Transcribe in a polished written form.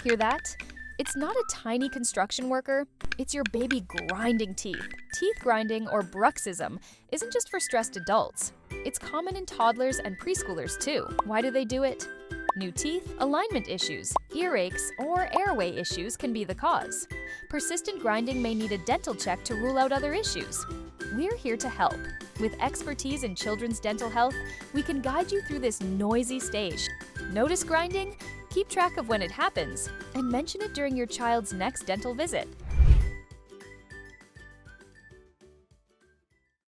Hear that? It's not a tiny construction worker, it's your baby grinding teeth. Teeth grinding, or bruxism, isn't just for stressed adults. It's common in toddlers and preschoolers too. Why do they do it? New teeth, alignment issues, earaches, or airway issues can be the cause. Persistent grinding may need a dental check to rule out other issues. We're here to help. With expertise in children's dental health, we can guide you through this noisy stage. Notice grinding? Keep track of when it happens and mention it during your child's next dental visit.